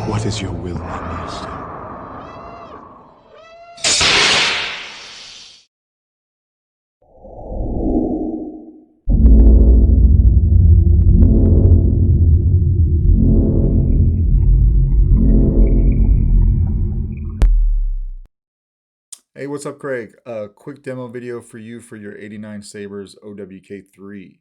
What is your will, my master? Hey, what's up, Kraig? Quick demo video for you for your 89 Sabers OWK3.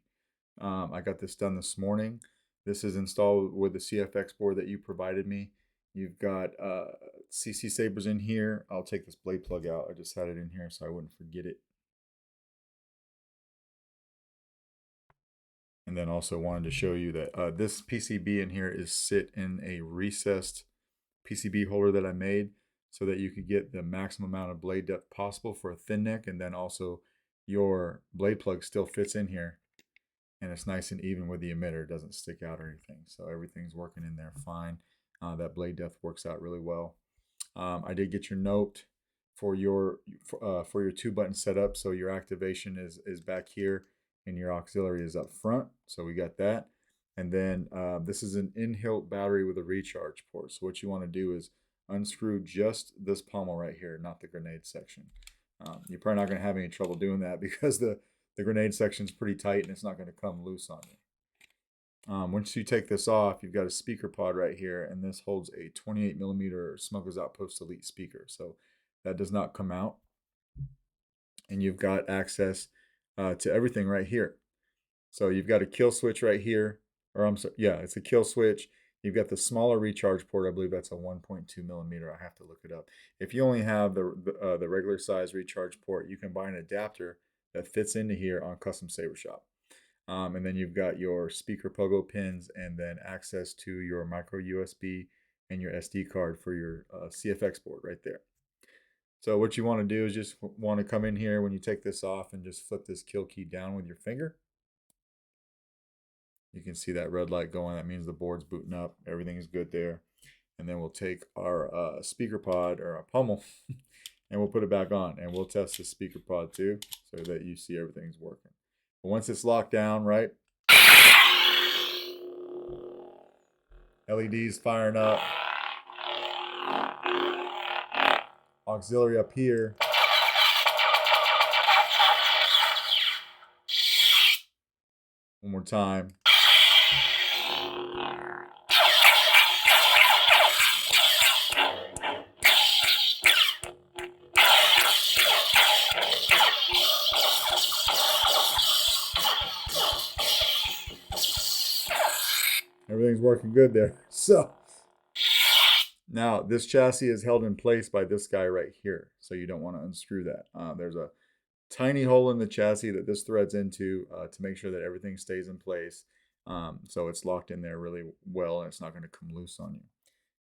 I got this done this morning. This is installed with the CFX board that you provided me. You've got CC Sabers in here. I'll take this blade plug out. I just had it in here so I wouldn't forget it. And then also wanted to show you that this PCB in here is sit in a recessed PCB holder that I made, so that you could get the maximum amount of blade depth possible for a thin neck, and then also your blade plug still fits in here and it's nice and even with the emitter. It doesn't stick out or anything, so everything's working in there fine. That blade depth works out really well. I did get your note for your 2-button setup, so your activation is back here and your auxiliary is up front, so we got that. And then this is an in-hilt battery with a recharge port. So what you want to do is unscrew just this pommel right here, not the grenade section. You're probably not going to have any trouble doing that because the grenade section is pretty tight and it's not going to come loose on you. Once you take this off, you've got a speaker pod right here, and this holds a 28mm Smuggler's Outpost Elite speaker. So that does not come out. And you've got access to everything right here. So you've got a kill switch right here, or I'm sorry, yeah, it's a kill switch. You've got the smaller recharge port. I believe that's a 1.2mm. I have to look it up. If you only have the regular size recharge port, you can buy an adapter that fits into here on Custom Saber Shop. And then you've got your speaker pogo pins, and then access to your micro USB and your SD card for your CFX board right there. So what you want to do is just want to come in here when you take this off and just flip this kill key down with your finger. You can see that red light going. That means the board's booting up. Everything is good there. And then we'll take our speaker pod, or our pommel, and we'll put it back on. And we'll test the speaker pod too, so that you see everything's working. But once it's locked down, right? LEDs firing up. Auxiliary up here. One more time. Everything's working good there. So now this chassis is held in place by this guy right here, so you don't want to unscrew that. There's a tiny hole in the chassis that this threads into to make sure that everything stays in place. So it's locked in there really well, and it's not going to come loose on you.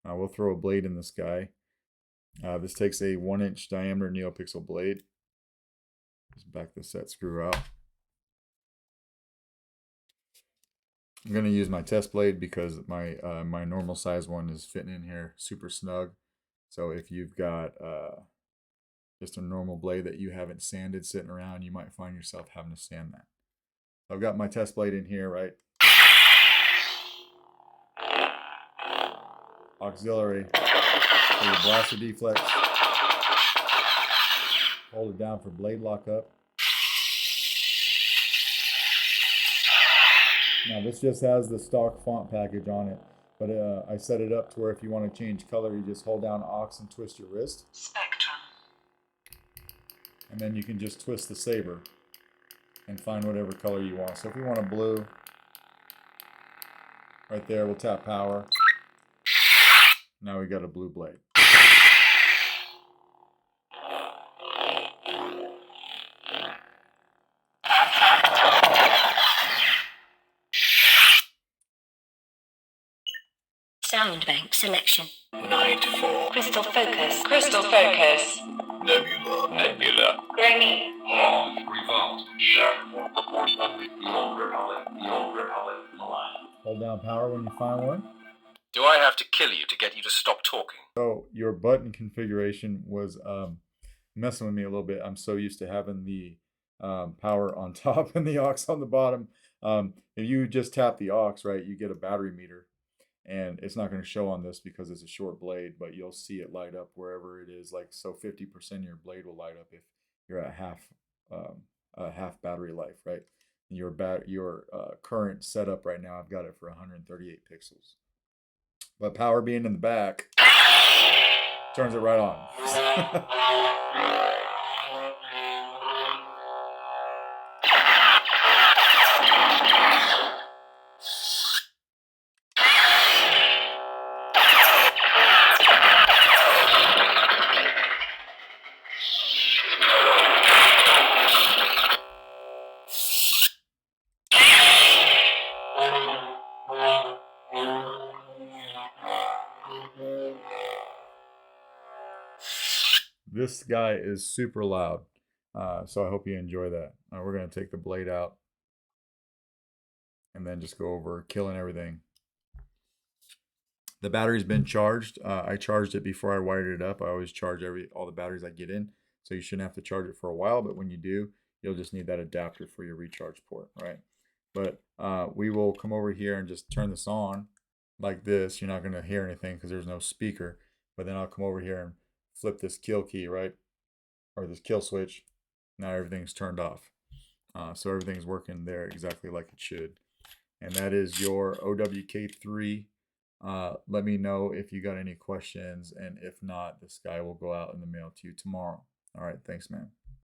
We'll throw a blade in this guy. This takes a 1-inch diameter Neopixel blade. Just back the set screw out. I'm going to use my test blade because my my normal size one is fitting in here super snug. So if you've got just a normal blade that you haven't sanded sitting around, you might find yourself having to sand that. I've got my test blade in here, right? Auxiliary for your blaster deflex. Hold it down for blade lockup. Now this just has the stock font package on it, but I set it up to where if you want to change color, you just hold down aux and twist your wrist. Spectrum. And then you can just twist the saber and find whatever color you want. So if you want a blue, right there, we'll tap power. Now we got a blue blade. Sound bank selection. Nightfall. Crystal focus. Crystal focus. Nebula. Nebula. Granny. Revolved. Hold down power when you find one. Do I have to kill you to get you to stop talking? So your button configuration was messing with me a little bit. I'm so used to having the power on top and the aux on the bottom. If you just tap the aux, right, you get a battery meter. And it's not going to show on this because it's a short blade, but you'll see it light up wherever it is. Like, so 50% of your blade will light up if you're at half battery life, right? And your current setup right now, I've got it for 138 pixels. But power being in the back turns it right on. This guy is super loud, so I hope you enjoy that. We're going to take the blade out and then just go over killing everything. The battery's been charged. I charged it before I wired it up. I always charge all the batteries I get in, so you shouldn't have to charge it for a while, but when you do, you'll just need that adapter for your recharge port, right? But we will come over here and just turn this on like this. You're not going to hear anything because there's no speaker, but then I'll come over here and flip this kill key, right? Or this kill switch. Now everything's turned off. So everything's working there exactly like it should. And that is your OWK3. Let me know if you got any questions, and if not, this guy will go out in the mail to you tomorrow. All right, thanks, man.